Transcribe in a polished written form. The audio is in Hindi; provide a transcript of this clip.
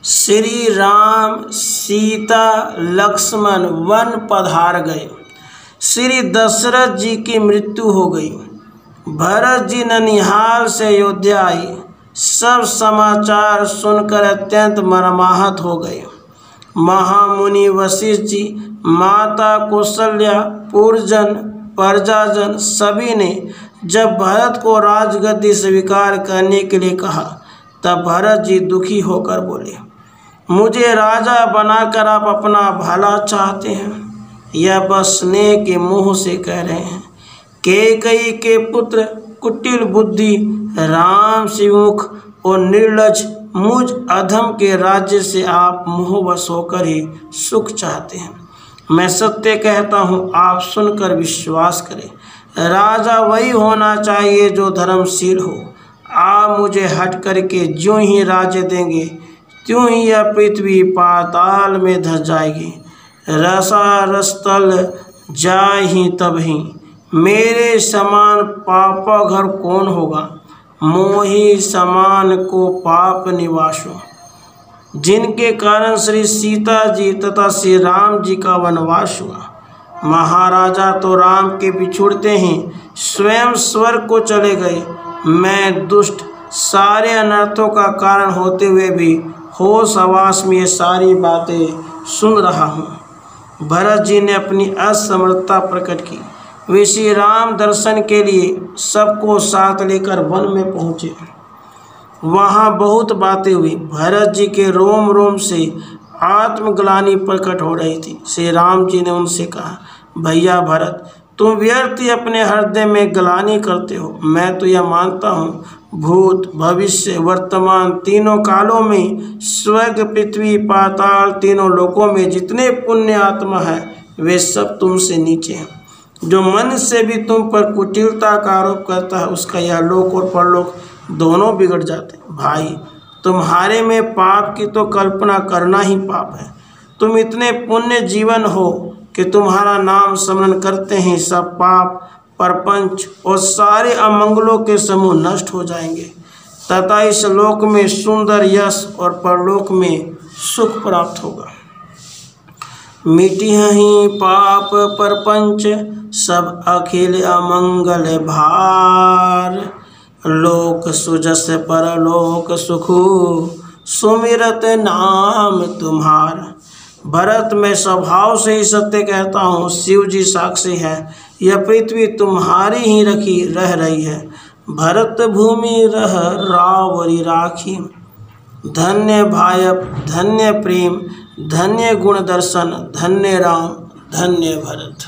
श्री राम सीता लक्ष्मण वन पधार गए। श्री दशरथ जी की मृत्यु हो गई। भरत जी ननिहाल से अयोध्या आई। सब समाचार सुनकर अत्यंत मर्माहत हो गए। महामुनि वशिष्ठ जी, माता कौशल्या, पूर्वजन, प्रजाजन सभी ने जब भरत को राजगद्दी स्वीकार करने के लिए कहा, तब भरत जी दुखी होकर बोले, मुझे राजा बनाकर आप अपना भला चाहते हैं, यह बस स्नेह के मुँह से कह रहे हैं। कैकेयी के पुत्र कुटिल बुद्धि, राम सिमुख और निर्लज मुझ अधम के राज्य से आप मोहवश होकर ही सुख चाहते हैं। मैं सत्य कहता हूँ, आप सुनकर विश्वास करें। राजा वही होना चाहिए जो धर्मशील हो। आप मुझे हट करके ज्यों ही राज्य देंगे, त्यों ही यह पृथ्वी पाताल में धस जाएगी। रसा रसतल जाए ही तब ही, मेरे समान पापा घर कौन होगा। मोही समान को पाप निवासो, जिनके कारण श्री सीता जी तथा श्री राम जी का वनवास हुआ। महाराजा तो राम के बिछुड़ते ही स्वयं स्वर्ग को चले गए। मैं दुष्ट सारे अनर्थों का कारण होते हुए भी होश हवास में ये सारी बातें सुन रहा हूँ। भरत जी ने अपनी असमर्थता प्रकट की। वे श्री राम दर्शन के लिए सबको साथ लेकर वन में पहुँचे। वहाँ बहुत बातें हुई। भरत जी के रोम रोम से आत्मग्लानि प्रकट हो रही थी। श्री राम जी ने उनसे कहा, भैया भरत, तुम व्यर्थ ही अपने हृदय में ग्लानि करते हो। मैं तो यह मानता हूँ, भूत भविष्य वर्तमान तीनों कालों में, स्वर्ग पृथ्वी पाताल तीनों लोकों में जितने पुण्य आत्मा है, वे सब तुमसे नीचे हैं। जो मन से भी तुम पर कुटिलता का आरोप करता है, उसका यह लोक और परलोक दोनों बिगड़ जाते हैं। भाई, तुम्हारे में पाप की तो कल्पना करना ही पाप है। तुम इतने पुण्य जीवन हो कि तुम्हारा नाम स्मरण करते ही सब पाप, प्रपंच और सारे अमंगलों के समूह नष्ट हो जाएंगे तथा इस लोक में सुंदर यश और परलोक में सुख प्राप्त होगा। मिटिह ही पाप प्रपंच, सब अखिल अमंगल भार। लोक सुजस परलोक सुखु, सुमिरत नाम तुम्हार। भरत, मैं स्वभाव से ही सत्य कहता हूँ, शिव जी साक्षी है, यह पृथ्वी तुम्हारी ही रह रही है। भरत भूमि रह रावरी राखी। धन्य भाय, धन्य प्रेम, धन्य गुण दर्शन, धन्य राम, धन्य भरत।